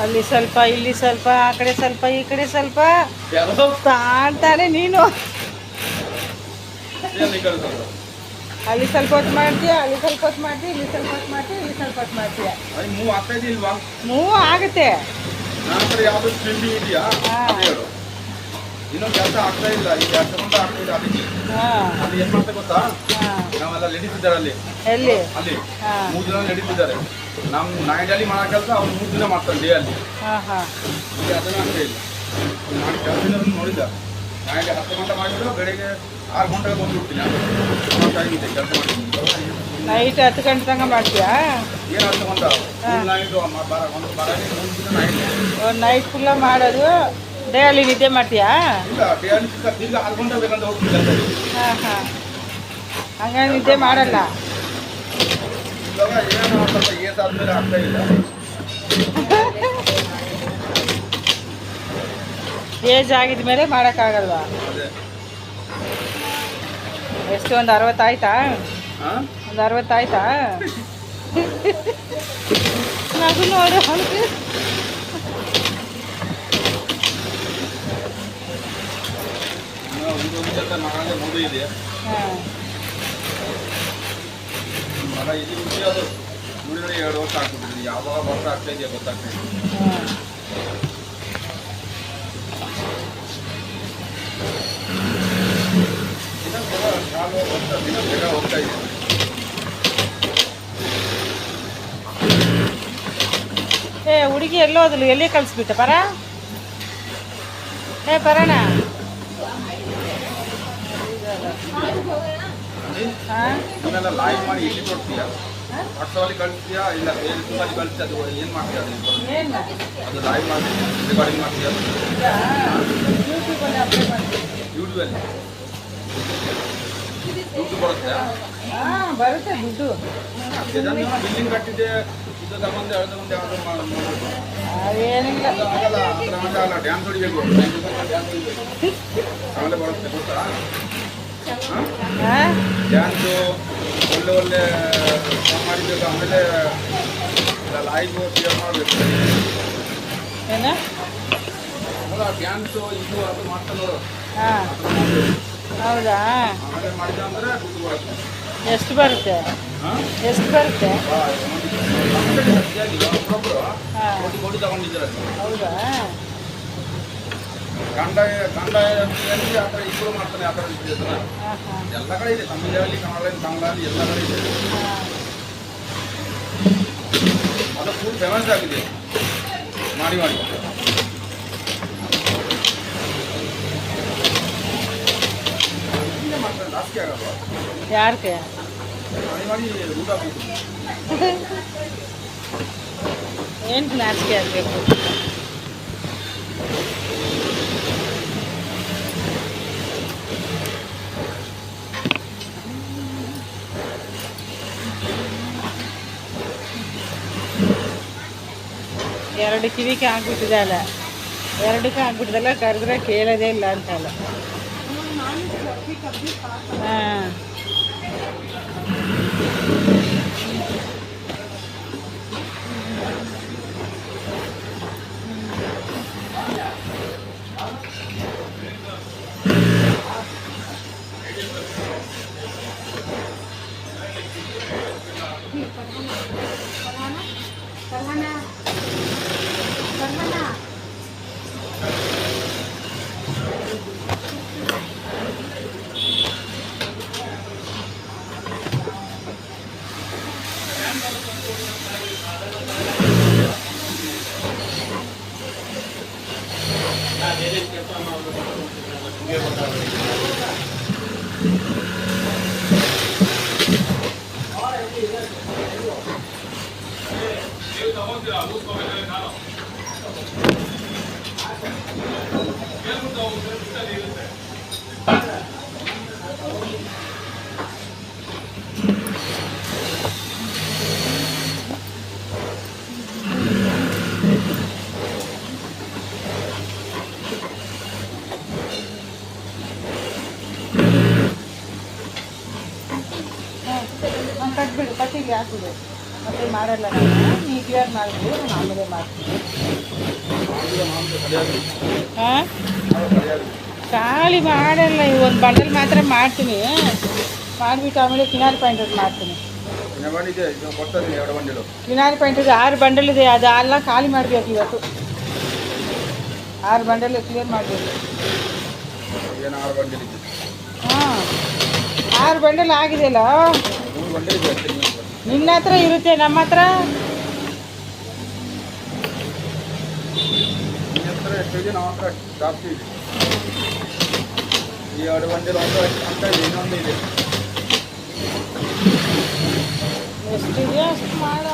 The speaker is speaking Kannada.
ಅಲ್ಲಿ ಸ್ವಲ್ಪ ಇಲ್ಲಿ ಸ್ವಲ್ಪ ಆ ಕಡೆ ಸ್ವಲ್ಪ ಈ ಕಡೆ ಸ್ವಲ್ಪ ತಾಳ್ತಾನೆ ನೀನು. ಅಲ್ಲಿ ಸ್ವಲ್ಪ ಹೊತ್ತು ಮಾಡ್ತೀಯ, ಅಲ್ಲಿ ಸ್ವಲ್ಪ ಹೊತ್ತು ಮಾಡ್ತೀಯ, ಇಲ್ಲಿ ಸ್ವಲ್ಪ ಹೊತ್ತು ಮಾಡ್ತೀಯ, ಇಲ್ಲಿ ಸ್ವಲ್ಪ ಹೊತ್ತು ಮಾಡ್ತೀಯ. ಮೂವ್ ಆಗುತ್ತೆ. ಇನ್ನೊಂದು ಕೆಲಸ ಆಗ್ತಾ ಇಲ್ಲ, ಈಗ 2 ಗಂಟೆ ಆಗ್ತಿಲ್ಲ. ಅಲ್ಲಿ ಏನ್ ಮಾಡ್ತಾ ಗೊತ್ತಾ, ನಾವೆಲ್ಲ ಲೇಡೀಸ್ ಇದ್ದಾರೆ ಅಲ್ಲಿ ಎಲ್ಲಿ ಅಲ್ಲಿ 3 ಜನ ಲೇಡೀಸ್ ಇದ್ದಾರೆ. ನಮ್ ನಾಯಿಡಲ್ಲಿ ಮಾಡೋ ಕೆಲಸ ಅವ್ರು 3 ದಿನ ಮಾಡ್ತಾರೆ ಡೇ ಅಲ್ಲಿ. ಈಗ ಅದನ್ನ ಆಗ್ತಾ ಇಲ್ಲ. ನಾನು ಕೆಲಸ ನೋಡಿದ್ದ, ನಾಯಿಗೆ 10 ಗಂಟೆ ಮಾಡಿದ್ರು, ಬೆಳಿಗ್ಗೆ 6 ಗಂಟೆಗೆ ಬಂದು ಬಿಡ್ತೀನಿ. ಟೈಮ್ ಇದೆ ಕೆಲಸ ಮಾಡ್ತೀನಿ. ನೈಟ್ 10 ಗಂಟೆ ತನಕ ಮಾಡ್ತೀಯಾ? ಏನು 10 ಗಂಟೆ ಒಂದು ನೈಟ್ ಫುಲ್ಲ ಮಾಡೋದು. ಡೇ ಅಲ್ಲಿ ನಿದ್ದೆ ಮಾಡ್ತೀಯಾ? ಇಲ್ಲ, ಡೇ ಅಲ್ಲಿ ಈಗ 6 ಗಂಟೆ ಬೇಕಂತ ಹೋಗ್ತೀನಿ. ಹಂಗಾಗಿ ನಿದ್ದೆ ಮಾಡಲ್ಲ. ಇವಾಗ ಏನು ಸ್ವಲ್ಪ ಏಸಾದ್ಮೇಲೆ ಆಗ್ತಾ ಇಲ್ಲ. ಏಜ್ ಆಗಿದ್ಮೇಲೆ ಮಾಡೋಕ್ಕಾಗಲ್ವಾ? ಎಷ್ಟು ಒಂದು 60 ಆಯ್ತಾ? ಒಂದು 60 ಆಯ್ತಾ? ನಗು ನೋಡು. ಮಗು ಇದೆ, ಮಗ ಇದು ಅದು ನೋಡಿ 2 ವರ್ಷ ಆಗ್ಬಿಟ್ಟಿದೆ. ಯಾವಾಗ ವರ್ಷ ಆಗ್ತಾ ಇದೆಯಾ ಗೊತ್ತಾಗ್ತಾ ಇದೆ. ದಿನ ಬೇಗ ಹೋಗ್ತಾ ಇದೆ. ಹುಡುಗಿ ಎಲ್ಲೋ ಅದ್ಲು, ಎಲ್ಲಿ ಕಳಿಸ್ಬಿಟ್ಟ ಪರ? ಪರಣ ನೀವೆಲ್ಲ ಲೈವ್ ಮಾಡಿ ಎಲ್ಲಿ ಕೊಡ್ತೀಯಾ? ವಾಟ್ಸಪ್ಪಲ್ಲಿ ಕಳಿಸ್ತೀಯಾ ಇಲ್ಲ ಫೇಸ್ಬುಕ್ಕಲ್ಲಿ ಕಳಿಸ್ತೀಯ? ಅದು ಏನು ಮಾಡ್ತೀಯ? ಅದು ಲೈವ್ ಮಾಡಿ ರೆಕಾರ್ಡಿಂಗ್ ಮಾಡ್ತೀಯಾ? ಯೂಟ್ಯೂಬಲ್ಲಿ ದುಡ್ಡು ಬರುತ್ತೆ? ಬರುತ್ತೆ ದುಡ್ಡು. ಬಿಲ್ಲಿಂಗ್ ಕಟ್ಟಿದ್ದೆ, ಇದು ತಗೊಂಡು ಯಾವ್ದು ಏನಿಲ್ಲ, ಆಗಲ್ಲ. ಡ್ಯಾನ್ಸ್ ಹೊಡಿಬೇಕು, ಆಮೇಲೆ ಬರುತ್ತೆ ಗೊತ್ತಾ? ಡ್ಯಾನ್ಸು ಒಳ್ಳೆ ಒಳ್ಳೆ ಮಾಡಿಬೇಕು. ಆಮೇಲೆ ಲೈವ್ ಶೇರ್ ಮಾಡಬೇಕು. ಡ್ಯಾನ್ಸು ಇದು ಅದು ಮಾಡ್ತಾ ನೋಡು. ಹೌದಾ? ಆಮೇಲೆ ಮಾಡಿದ ಅಂದ್ರೆ ದುಡ್ಡು ಬರುತ್ತೆ. ಎಷ್ಟು ಬರುತ್ತೆ? ಎಷ್ಟು ಬರುತ್ತೆ? ಒಬ್ಬೊಬ್ರು ಕೋಟಿ ತಗೊಂಡಿದ್ದಾರೆ. ಹೌದಾ? ಗಂಡ ಎಲ್ಲಿ ಆ ಥರ ಇಬ್ಬರು ಮಾಡ್ತಾನೆ. ಆ ಥರ ಎಲ್ಲ ಕಡೆ ಇದೆ, ತಮಿಳಲ್ಲಿ ಕನ್ನಡಲ್ಲಿ ಎಲ್ಲ ಕಡೆ ಇದೆ. ಅದು ಫುಲ್ ಫೇಮಸ್ ಆಗಿದೆ ಮಾಡಿ ಮಾಡಿ. ಮಾಡ್ತಾರೆ, ಜಾಸ್ತಿ ಆಗಲ್ವಾ? ಯಾರಿಗೆ ಮಾಡಿ ಮಾಡಿ ಊಟ ಬೇಕು. ಏನು ನಾಚಿಕೆ ಆಗಬೇಕು? ಎರಡು ಕಿವಿಗೆ ಆಗ್ಬಿಟ್ಟಿದಲ್ಲ, ಎರಡಕ್ಕೆ ಆಗ್ಬಿಟ್ಟಿದಲ್ಲ, ಕರೆದ್ರೆ ಕೇಳೋದೇ ಇಲ್ಲ ಅಂತಲ್ಲ. ಹಾಂ, ಇಲ್ಲಿ ಹಾಕಿದೆ ಮತ್ತೆ ಮಾಡಲ್ಲ ನಾನು ನೀ ಕ್ಲಿಯರ್ ಮಾಡಿದ್ವಿ ನಾನು ಆಮೇಲೆ ಮಾಡ್ತೀನಿ. ಹಾಂ ಖಾಲಿ ಮಾಡಲ್ಲ, ಈ ಒಂದು ಬಂಡಲ್ ಮಾತ್ರ ಮಾಡ್ತೀನಿ, ಮಾಡಿಬಿಟ್ಟು ಆಮೇಲೆ ಕಿನಾರಿ ಪಾಯಿಂಟಲ್ಲಿ ಮಾಡ್ತೀನಿ. ಕಿನಾರಿ ಪಾಯಿಂಟಿಗೆ 6 ಬಂಡಲ್ ಇದೆ, ಅದು ಎಲ್ಲ ಖಾಲಿ ಮಾಡಬೇಕು ಇವತ್ತು. 6 ಬಂಡಲ್ ಕ್ಲಿಯರ್ ಮಾಡಬೇಕು. ಹಾಂ 6 ಬಂಡಲ್ ಆಗಿದೆಯಲ್ಲ, ನಿನ್ನ ಹತ್ರ ಇರುತ್ತೆ, ನಮ್ಮ ಹತ್ರ ಜಾಸ್ತಿ ಇದೆ. ಈ 2 ಬಂಡಲ್ ಅಂತ ಇನ್ನೊಂದು ಇದೆ. ಎಷ್ಟಿದೆಯೋ ಅಷ್ಟು ಮಾಡ.